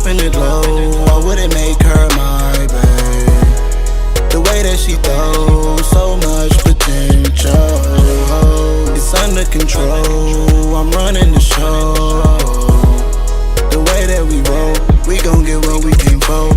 dropping it low, I wouldn't make her my babe. The way that she throws so much potential, it's under control, I'm running the show. The way that we roll, we gon' get what we came for.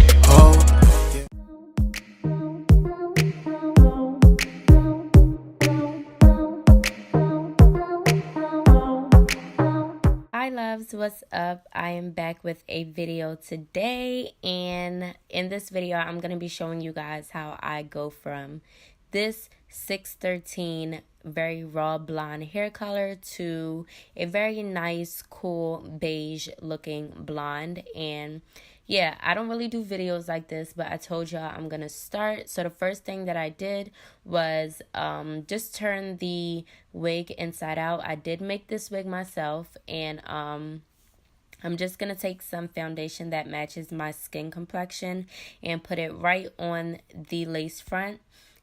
Hi loves, what's up? I am back with a video today, and in this video I'm going to be showing you guys how I go from this 613 very raw blonde hair color to a very nice cool beige looking blonde. And yeah, I don't really do videos like this, but I told y'all I'm gonna start. So the first thing that I did was just turn the wig inside out. I did make this wig myself, and I'm just going to take some foundation that matches my skin complexion and put it right on the lace front.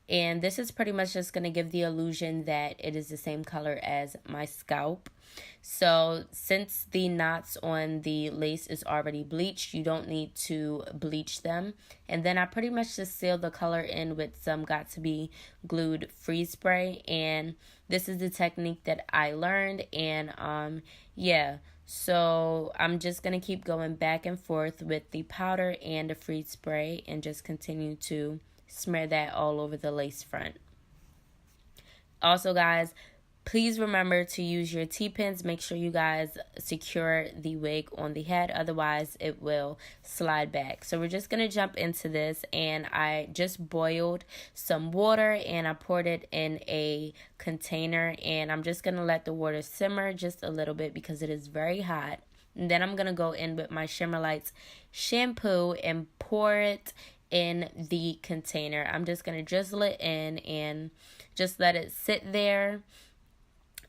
And this is pretty much just going to give the illusion that it is the same color as my scalp. So since the knots on the lace is already bleached, you don't need to bleach them. And then I pretty much just seal the color in with some got to be glued freeze spray. And this is the technique that I learned. And yeah. So I'm just going to keep going back and forth with the powder and the freeze spray and just continue to smear that all over the lace front. Also, guys, please remember to use your T-pins. Make sure you guys secure the wig on the head, otherwise it will slide back. So we're just going to jump into this, and I just boiled some water and I poured it in a container, and I'm just going to let the water simmer just a little bit because it is very hot. And then I'm going to go in with my Shimmer Lights shampoo and pour it in the container. I'm just going to drizzle it in and just let it sit there.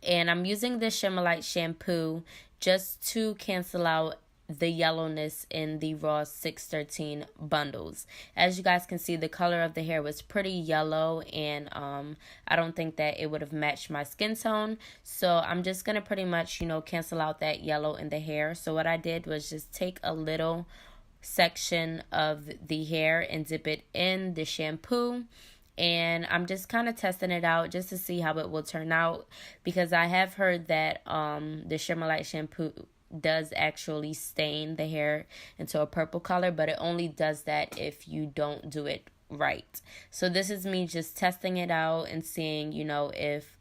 And I'm using this Shimmer Light shampoo just to cancel out the yellowness in the raw 613 bundles. As you guys can see, the color of the hair was pretty yellow, and I don't think that it would have matched my skin tone. So I'm just going to pretty much, cancel out that yellow in the hair. So what I did was just take a little section of the hair and dip it in the shampoo, and I'm just kind of testing it out just to see how it will turn out, because I have heard that the Shimmer Light shampoo does actually stain the hair into a purple color, but it only does that if you don't do it right. So this is me just testing it out and seeing, if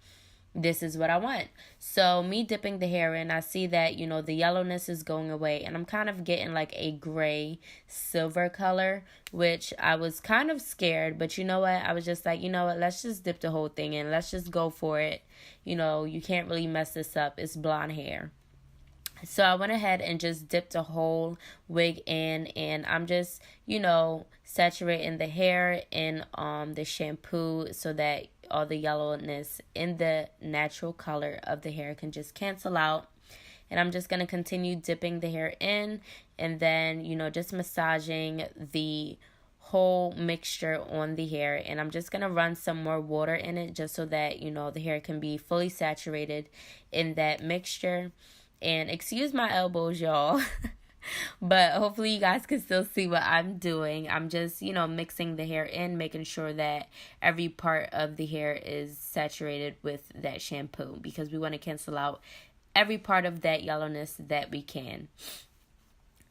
this is what I want. So me dipping the hair in, I see that, the yellowness is going away, and I'm kind of getting like a gray silver color, which I was kind of scared, but you know what? I was just like, let's just dip the whole thing in. Let's just go for it. You can't really mess this up. It's blonde hair. So I went ahead and just dipped a whole wig in, and I'm just, saturating the hair in the shampoo so that all the yellowness in the natural color of the hair can just cancel out. And I'm just going to continue dipping the hair in, and then, just massaging the whole mixture on the hair. And I'm just going to run some more water in it just so that, the hair can be fully saturated in that mixture. And excuse my elbows, y'all. But hopefully you guys can still see what I'm doing. I'm just, mixing the hair in, making sure that every part of the hair is saturated with that shampoo, because we want to cancel out every part of that yellowness that we can.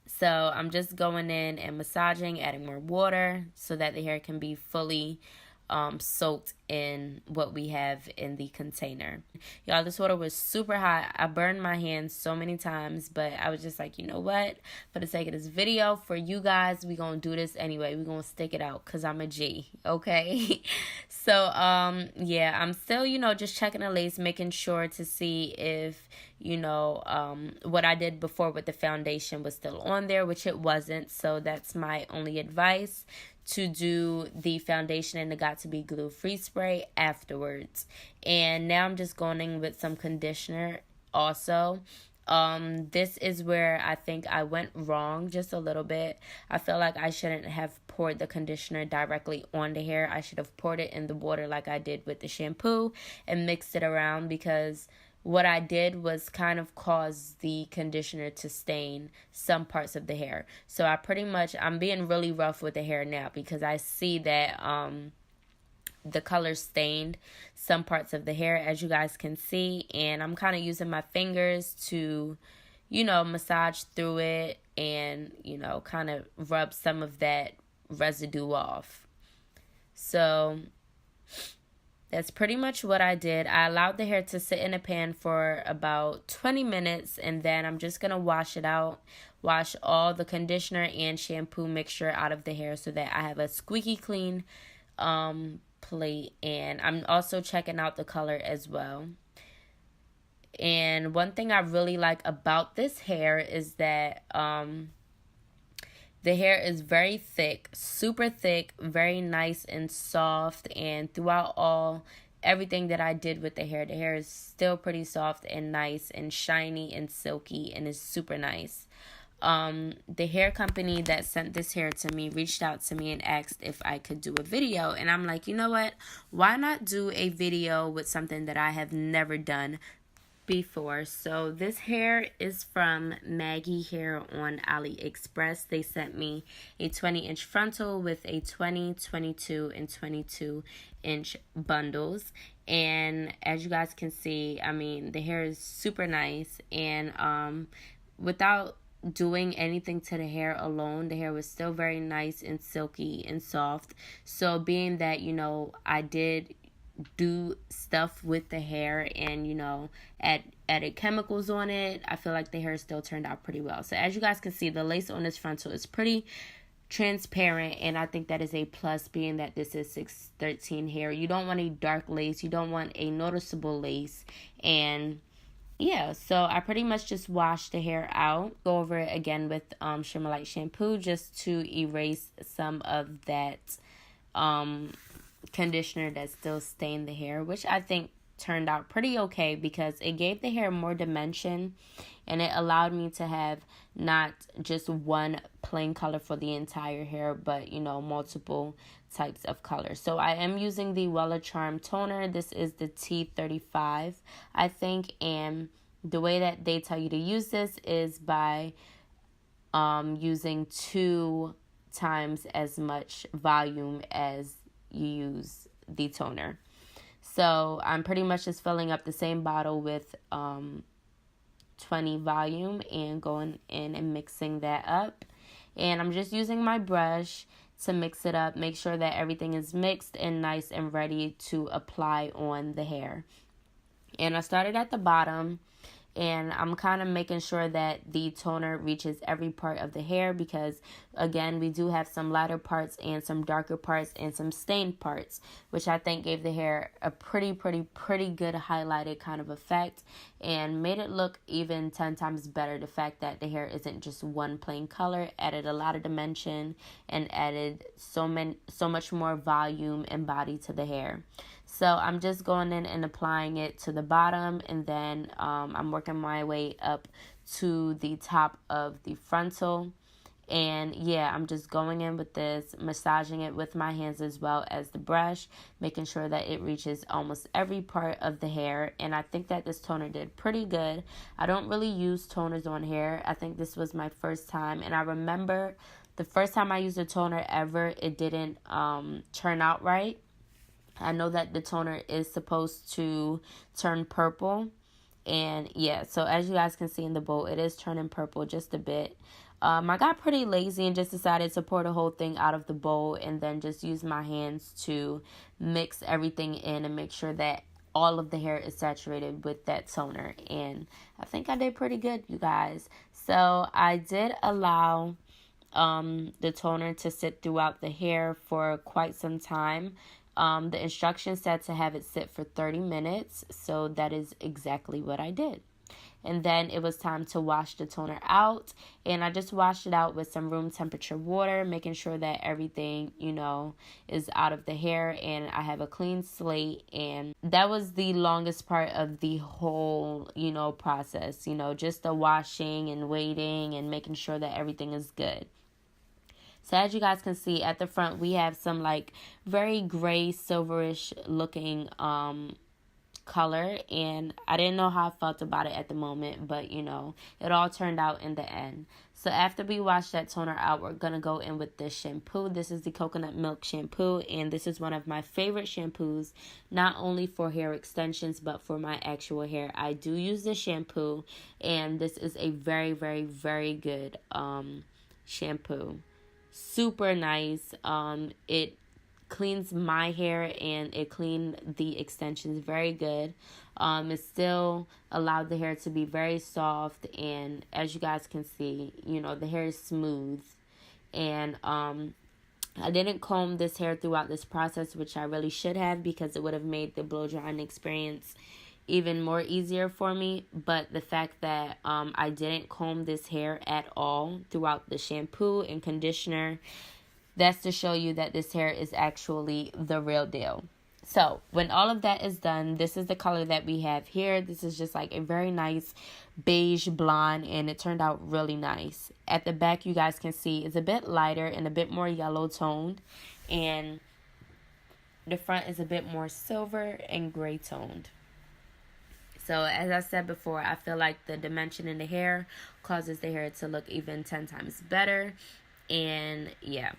So I'm just going in and massaging, adding more water so that the hair can be fully soaked in what we have in the container. Y'all, this water was super hot. I burned my hands so many times, but I was just like, you know what? For the sake of this video, for you guys, we gonna do this anyway. We gonna stick it out because I'm a G, okay? So, yeah, I'm still, just checking the lace, making sure to see if, what I did before with the foundation was still on there, which it wasn't. So that's my only advice, to do the foundation and the got to be glue freeze spray afterwards. And now I'm just going in with some conditioner also. This is where I think I went wrong just a little bit. I feel like I shouldn't have poured the conditioner directly on the hair. I should have poured it in the water like I did with the shampoo and mixed it around, because what I did was kind of cause the conditioner to stain some parts of the hair. So I'm being really rough with the hair now because I see that the color stained some parts of the hair, as you guys can see, and I'm kind of using my fingers to, massage through it and, kind of rub some of that residue off. So that's pretty much what I did. I allowed the hair to sit in a pan for about 20 minutes, and then I'm just going to wash it out. Wash all the conditioner and shampoo mixture out of the hair so that I have a squeaky clean plate. And I'm also checking out the color as well. And one thing I really like about this hair is that the hair is very thick, super thick, very nice and soft. And throughout everything that I did with the hair is still pretty soft and nice and shiny and silky and is super nice. The hair company that sent this hair to me reached out to me and asked if I could do a video. And I'm like, you know what? Why not do a video with something that I have never done before? So this hair is from Maggie Hair on AliExpress. They sent me a 20-inch frontal with a 20, 22, and 22-inch bundles. And as you guys can see, I mean, the hair is super nice. And without doing anything to the hair alone, the hair was still very nice and silky and soft. So being that, I did do stuff with the hair and added chemicals on it, I feel like the hair still turned out pretty well. So as you guys can see, the lace on this frontal is pretty transparent, and I think that is a plus, being that this is 613 hair. You don't want a dark lace, you don't want a noticeable lace. And yeah, so I pretty much just washed the hair out. Go over it again with Shimmer Light shampoo just to erase some of that conditioner that still stained the hair, which I think turned out pretty okay because it gave the hair more dimension and it allowed me to have not just one plain color for the entire hair, but multiple types of colors. So I am using the Wella Charm toner. This is the T35, I think, and the way that they tell you to use this is by using 2 times as much volume as you use the toner. So I'm pretty much just filling up the same bottle with 20 volume and going in and mixing that up. And I'm just using my brush to mix it up, make sure that everything is mixed and nice and ready to apply on the hair. And I started at the bottom, and I'm kind of making sure that the toner reaches every part of the hair because, again, we do have some lighter parts and some darker parts and some stained parts, which I think gave the hair a pretty good highlighted kind of effect and made it look even 10 times better. The fact that the hair isn't just one plain color added a lot of dimension and added so much more volume and body to the hair. So I'm just going in and applying it to the bottom, and then I'm working my way up to the top of the frontal. And yeah, I'm just going in with this, massaging it with my hands as well as the brush, making sure that it reaches almost every part of the hair. And I think that this toner did pretty good. I don't really use toners on hair. I think this was my first time, and I remember the first time I used a toner ever, it didn't turn out right. I know that the toner is supposed to turn purple. And yeah, so as you guys can see in the bowl, it is turning purple just a bit. I got pretty lazy and just decided to pour the whole thing out of the bowl and then just use my hands to mix everything in and make sure that all of the hair is saturated with that toner. And I think I did pretty good, you guys. So I did allow the toner to sit throughout the hair for quite some time. The instructions said to have it sit for 30 minutes, so that is exactly what I did. And then it was time to wash the toner out, and I just washed it out with some room temperature water, making sure that everything, is out of the hair, and I have a clean slate. And that was the longest part of the whole, process, just the washing and waiting and making sure that everything is good. So as you guys can see at the front, we have some very gray silverish looking color, and I didn't know how I felt about it at the moment, but you know, it all turned out in the end. So after we wash that toner out, we're gonna go in with this shampoo. This is the coconut milk shampoo, and this is one of my favorite shampoos, not only for hair extensions but for my actual hair. I do use this shampoo, and this is a very, very, very good shampoo. Super nice. It cleans my hair and it cleaned the extensions very good. It still allowed the hair to be very soft, and as you guys can see, you know, the hair is smooth. And I didn't comb this hair throughout this process, which I really should have, because it would have made the blow drying experience even more easier for me. But the fact that I didn't comb this hair at all throughout the shampoo and conditioner, that's to show you that this hair is actually the real deal. So when all of that is done, this is the color that we have here. This is just like a very nice beige blonde, and it turned out really nice. At the back, you guys can see it's a bit lighter and a bit more yellow toned, and the front is a bit more silver and gray toned. So as I said before, I feel like the dimension in the hair causes the hair to look even 10 times better. And yeah.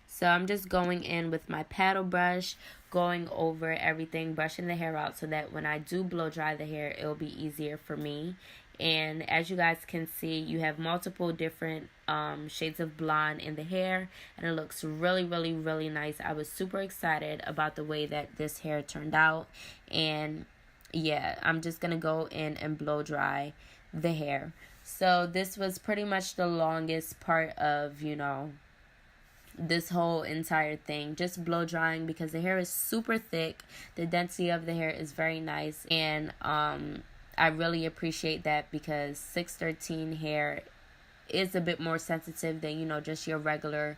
So I'm just going in with my paddle brush, going over everything, brushing the hair out so that when I do blow dry the hair, it'll be easier for me. And as you guys can see, you have multiple different shades of blonde in the hair, and it looks really, really, really nice. I was super excited about the way that this hair turned out. And yeah, I'm just going to go in and blow dry the hair. So this was pretty much the longest part of, you know, this whole entire thing, just blow drying, because the hair is super thick. The density of the hair is very nice, and I really appreciate that, because 613 hair is a bit more sensitive than, you know, just your regular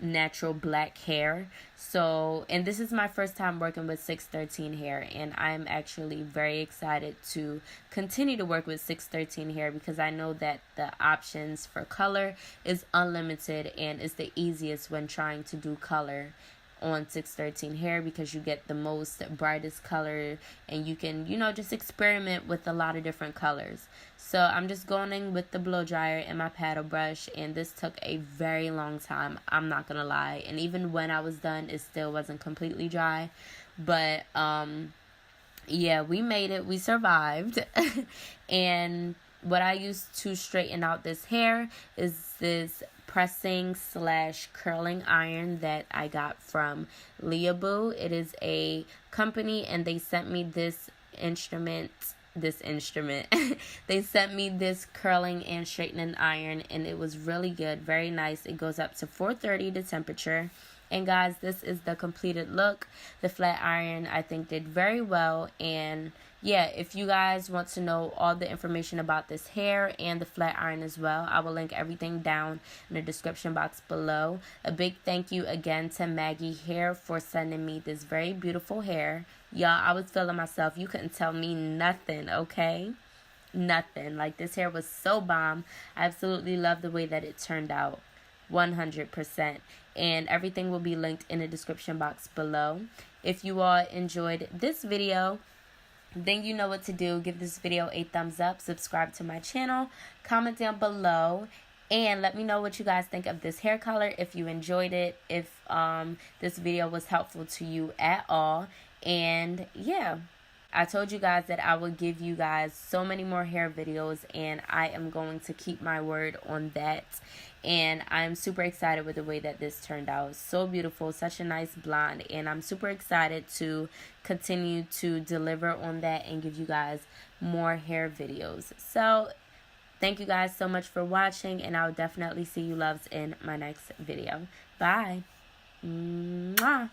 natural black hair. So, and this is my first time working with 613 hair, and I'm actually very excited to continue to work with 613 hair, because I know that the options for color is unlimited, and it's the easiest when trying to do color on 613 hair, because you get the most brightest color, and you can, you know, just experiment with a lot of different colors. So I'm just going in with the blow dryer and my paddle brush, and this took a very long time, I'm not gonna lie. And even when I was done, it still wasn't completely dry. But yeah, we made it, we survived. And what I used to straighten out this hair is this pressing / curling iron that I got from Leaboo. It is a company, and they sent me this instrument. They sent me this curling and straightening iron, and it was really good, very nice. It goes up to 430 the temperature. And guys, this is the completed look. The flat iron, I think, did very well. And yeah, if you guys want to know all the information about this hair and the flat iron as well, I will link everything down in the description box below. A big thank you again to Maggie Hair for sending me this very beautiful hair. Y'all, I was feeling myself. You couldn't tell me nothing, okay? Nothing. Like, this hair was so bomb. I absolutely love the way that it turned out. 100%. And everything will be linked in the description box below. If you all enjoyed this video, then you know what to do. Give this video a thumbs up, subscribe to my channel, comment down below, and let me know what you guys think of this hair color, if you enjoyed it, if this video was helpful to you at all. And yeah, I told you guys that I would give you guys so many more hair videos, and I am going to keep my word on that. And I'm super excited with the way that this turned out. So beautiful, such a nice blonde, and I'm super excited to continue to deliver on that and give you guys more hair videos. So thank you guys so much for watching, and I'll definitely see you loves in my next video. Bye. Mwah.